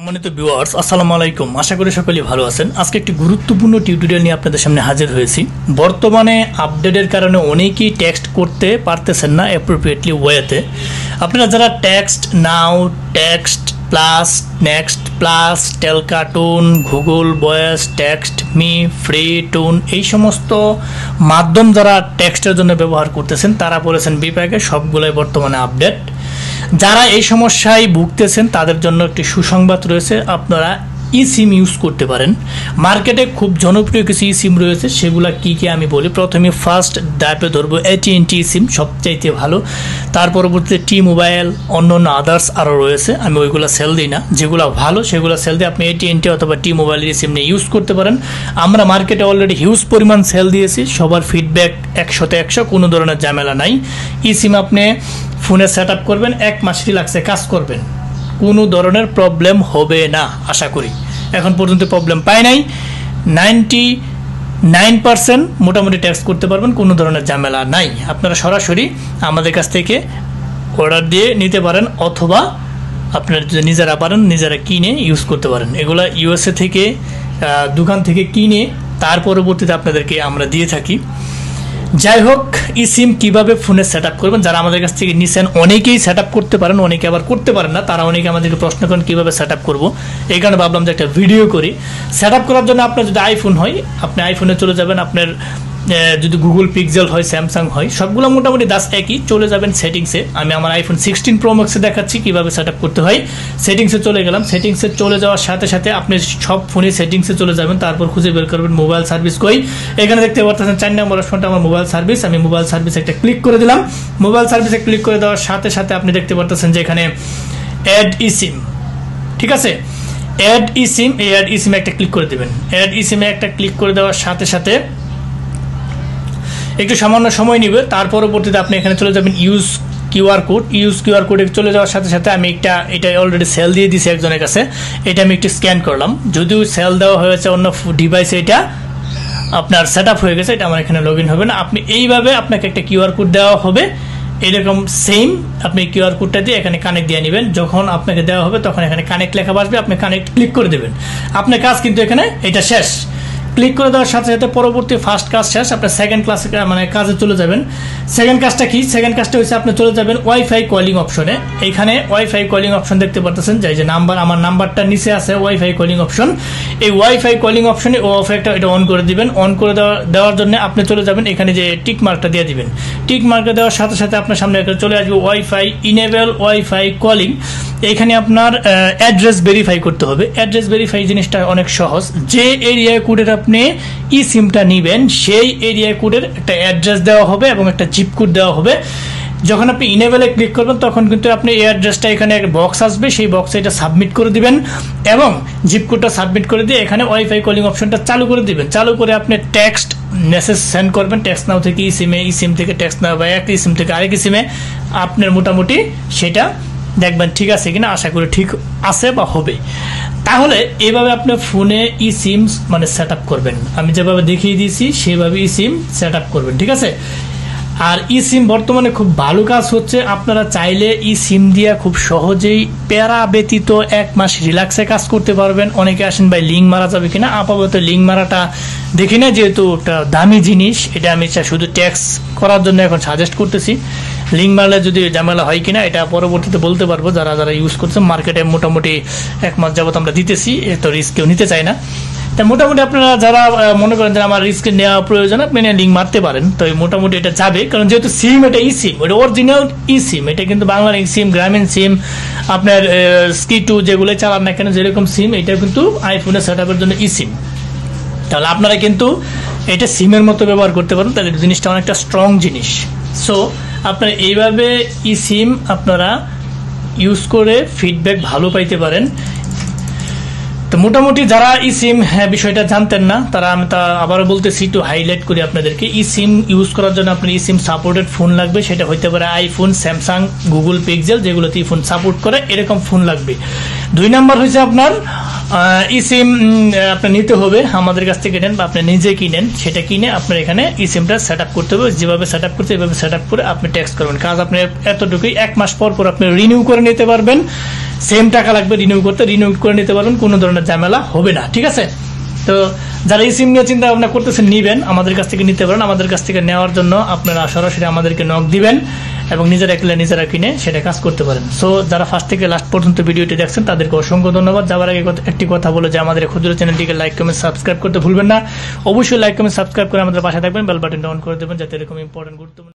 সম্মানিত ভিউয়ার্স, আসসালামু আলাইকুম। আশা করি সকলেই ভালো আছেন। আজকে একটি গুরুত্বপূর্ণ টিউটোরিয়াল নিয়ে আপনাদের সামনে হাজির হয়েছি। বর্তমানে আপডেটের কারণে অনেকেই টেক্সট করতে পারতেছেন না অ্যাপ্রোপ্রিয়েটলি ওয়েতে। আপনারা যারা text now, text plus, next plus, Talkatone, Google voice, text me, free tone এই সমস্ত মাধ্যম যারা টেক্সটের জন্য ব্যবহার করতেছেন তারা বলেছেন বিপাকে সবগুলোই বর্তমানে আপডেট। যারা এই সমস্যায় ভুগতেছেন তাদের জন্য একটি সুসংবাদ রয়েছে, আপনারা ই সিম ইউজ করতে পারেন। মার্কেটে খুব জনপ্রিয় কিছু ই সিম রয়েছে, সেগুলো কী কী আমি বলি। প্রথমে ফার্স্ট ডাইপে ধরবো AT&T সিম, সবচাইতে ভালো। তার পরবর্তীতে টি মোবাইল, অন্য অন্য আদার্স আরও রয়েছে, আমি ওইগুলো সেল দিই না। যেগুলো ভালো সেগুলো সেল দিয়ে আপনি AT&T অথবা টি মোবাইলের সিম নিয়ে ইউজ করতে পারেন। আমরা মার্কেটে অলরেডি হিউজ পরিমাণ সেল দিয়েছি, সবার ফিডব্যাক 100তে 100, কোনো ধরনের ঝামেলা নাই। ই সিম আপনি ফোনে সেট আপ করবেন, 1 মাস রিল্যাক্সে কাজ করবেন, কোনো ধরনের প্রবলেম হবে না আশা করি। এখন পর্যন্ত প্রবলেম পাই নাই। 99% মোটামুটি টেক্সট করতে পারবেন, কোনো ধরনের ঝামেলা নাই। আপনারা সরাসরি আমাদের কাছ থেকে অর্ডার দিয়ে নিতে পারেন, অথবা আপনারা যদি নিজেরা পারেন নিজেরা কিনে ইউজ করতে পারেন। এগুলা USA থেকে দোকান থেকে কিনে তার পরবর্তীতে আপনাদেরকে আমরা দিয়ে থাকি। যাই হোক, ই সিম কীভাবে ফোনে সেট আপ করবেন, যারা আমাদের কাছ থেকে নিছেন অনেকেই সেট আপ করতে পারেন, অনেকে আবার করতে পারেন না। তারা অনেকে আমাদেরকে প্রশ্ন করেন কীভাবে সেট আপ করবো। এই কারণে ভাবলাম যে একটা ভিডিও করি। সেট আপ করার জন্য আপনার যদি আইফোন হয়, আপনি আইফোনে চলে যাবেন। আপনার যদি গুগল পিক্সেল হয়, স্যামসাং হয়, সবগুলো মোটামুটি দাস একই। চলে যাবেন সেটিংসে। আমি আমার আইফোন 16 Pro Max-এ দেখাচ্ছি কীভাবে সেট আপ করতে হয়। সেটিংসে চলে গেলাম। সেটিংসে চলে যাওয়ার সাথে সাথে আপনি সব ফোনে সেটিংসে চলে যাবেন, তারপর খুঁজে বের করবেন মোবাইল সার্ভিস কই। এখানে দেখতে পাচ্ছেন 4 নম্বর অপশনটা আমার মোবাইল সার্ভিস। আমি মোবাইল সার্ভিসে একটা ক্লিক করে দিলাম। মোবাইল সার্ভিসে ক্লিক করে দেওয়ার সাথে সাথে আপনি দেখতে পাচ্ছেন যে এখানে অ্যাড ই সিম, ঠিক আছে। অ্যাড ই সিম, এই অ্যাড ই সিমে একটা ক্লিক করে দেবেন। অ্যাড ই সিমে একটা ক্লিক করে দেওয়ার সাথে সাথে একটু সামান্য সময় নেবে। তার পরবর্তীতে আপনি এখানে চলে যাবেন use QR code. Use QR কোডে চলে যাওয়ার সাথে সাথে আমি এটা অলরেডি সেল দিয়ে দিয়েছি একজনের কাছে। এটা আমি একটু স্ক্যান করলাম। যদিও সেল দেওয়া হয়েছে অন্য ডিভাইসে, এটা আপনার সেট আপ হয়ে গেছে, এটা আমার এখানে লগ ইন হবে না। আপনি এইভাবে আপনাকে একটা কিউআর কোড দেওয়া হবে, এরকম সেম আপনি কিউআর কোডটা দিয়ে এখানে কানেক্ট দিয়ে নেবেন। যখন আপনাকে দেওয়া হবে তখন এখানে কানেক্ট লেখা আসবে, আপনি কানেক্ট ক্লিক করে দেবেন। আপনার কাজ কিন্তু এখানে এটা শেষ। ক্লিক করে দেওয়ার সাথে সাথে পরবর্তী ফার্স্ট কাজ শেষ, আপনার সেকেন্ড ক্লাসে মানে কাজে চলে যাবেন। সেকেন্ড কাজটা কি? সেকেন্ড কাজটা হচ্ছে আপনি চলে যাবেন ওয়াইফাই কলিং অপশনে। এইখানে ওয়াইফাই কলিং অপশন দেখতে পাচ্ছেন, যে নাম্বার, আমার নাম্বারটা নিচে আছে ওয়াইফাই কলিং অপশন। এই ওয়াইফাই কলিং অপশনে ও একটা এটা অন করে দিবেন। অন করে দেওয়ার জন্য আপনি চলে যাবেন এখানে যে টিক মার্কটা দিয়ে দিবেন। টিক মার্কটা দেওয়ার সাথে সাথে আপনার সামনে চলে আসবে ওয়াইফাই ইনেবল ওয়াইফাই কলিং। এইখানে আপনার অ্যাড্রেস ভেরিফাই করতে হবে। অ্যাড্রেস ভেরিফাই জিনিসটা অনেক সহজ। যে এরিয়া কোডের আপনি ই সিমটা নেবেন সেই এরিয়া কোডের একটা অ্যাড্রেস দেওয়া হবে এবং একটা জিপ কোড দেওয়া হবে। যখন আপনি ইনেবলে ক্লিক করবেন তখন কিন্তু আপনি এই অ্যাড্রেসটা এখানে একটা বক্স আসবে, সেই বক্সে এটা সাবমিট করে দিবেন এবং জিপ কোডটা সাবমিট করে দিয়ে এখানে ওয়াইফাই কলিং অপশনটা চালু করে দিবেন। চালু করে আপনি টেক্সট মেসেজ সেন্ড করবেন। টেক্সট নাও থেকে ই সিমে, ই সিম থেকে টেক্সট নাও, বা এক ই সিম থেকে আরেক ই সিমে আপনার মোটামুটি সেটা দেখবেন ঠিক আছে কিনা। আশা করি ঠিক আছে বা হবে। তাহলে এভাবে আপনার ফোনে ই সিম মানে সেট আপ করবেন। আমি যেভাবে দেখিয়ে দিয়েছি সেভাবে ই সিম সেট আপ করবেন, ঠিক আছে। আর ই সিম বর্তমানে খুব ভালো কাজ হচ্ছে। আপনারা চাইলে ই সিম দিয়ে খুব সহজেই প্যারা ব্যতীত 1 মাস রিল্যাক্সে কাজ করতে পারবেন। অনেকে আসেন ভাই লিঙ্ক মারা যাবে কিনা। আপাতত লিঙ্ক মারাটা দেখি না, যেহেতু একটা দামি জিনিস, এটা আমি শুধু ট্যাক্স করার জন্য এখন সাজেস্ট করতেছি। লিঙ্ক মারলে যদি ঝামেলা হয় কিনা এটা পরবর্তীতে বলতে পারবো। যারা যারা ইউজ করছে মার্কেটে মোটামুটি 1 মাস যাবত আমরা দিতেছি, এত রিস্ক কেউ নিতে চায় না। তা মোটামুটি আপনারা যারা মনে করেন যে আমার রিস্ক নেওয়া প্রয়োজন, আপনি লিঙ্ক মারতে পারেন। তো মোটামুটি এটা যাবে, কারণ যেহেতু সিম এটা ই সিম, এটা অরিজিনাল ই সিম। এটা কিন্তু বাংলার সিম, গ্রামীণ সিম, আপনার স্কি2 যেগুলো চালান না কেন যেরকম সিম, এটা কিন্তু আইফোনে সেট আপের জন্য ই সিম। তাহলে আপনারা কিন্তু এটা সিমের মতো ব্যবহার করতে পারেন। তাহলে জিনিসটা অনেকটা স্ট্রং জিনিস। সো আপনারা এইভাবে ই সিম আপনারা ইউজ করে ফিডব্যাক ভালো পাইতে পারেন। তো মোটামুটি যারা ই সিম বিষয়টা জানতেন না তারা, আমি তা আবারও বলতেছি, একটু হাইলাইট করি আপনাদেরকে। ই সিম ইউজ করার জন্য আপনার ই সিম সাপোর্টেড ফোন লাগবে। সেটা হইতে পারে আইফোন, স্যামসাং, গুগল পিক্সেল, যেগুলোতে ই ফোন সাপোর্ট করে এরকম ফোন লাগবে। 2 নাম্বার হয়েছে আপনার ই সিম আপনি নিতে হবে আমাদের কাছ থেকে নেন বা আপনি নিজে কিনেন, সেটা কিনে আপনার এখানে ই সিমটা সেট আপ করতে হবে। যেভাবে সেট আপ করতে এভাবে সেট আপ করে আপনি ট্যাক্স করবেন। কাজ আপনার এতটুকুই, 1 মাস পর পর আপনি রিনিউ করে নিতে পারবেন। সেম টাকা লাগবে রিনিউ করতে, রিনিউ করে নিতে পারবেন, কোনো ধরনের ঝামেলা হবে না। ঠিক আছে, তো যারা এই সিম নিয়ে চিন্তা ভাবনা করতেছেন নিবেন, আমাদের কাছ থেকে নিতে পারেন। আমাদের কাছ থেকে নেওয়ার জন্য আপনারা সরাসরি আমাদেরকে নক দিবেন এবং নিজেরা কিনে সেটা কাজ করতে পারেন। সো যারা ফার্স্ট থেকে লাস্ট পর্যন্ত ভিডিওটি দেখছেন তাদেরকে অসংখ্য ধন্যবাদ। যাওয়ার আগে একটি কথা বলে যে আমাদের ক্ষুদ্র চ্যানেলটিকে লাইক কমেন্ট সাবস্ক্রাইব করতে ভুলবেন না। অবশ্যই লাইক কমেন্ট সাবস্ক্রাইব করে আমাদের পাশে থাকবেন, বেল বাটনটা অন করে দেবেন যাতে এরকম ইম্পর্টেন্ট গুরুত্বপূর্ণ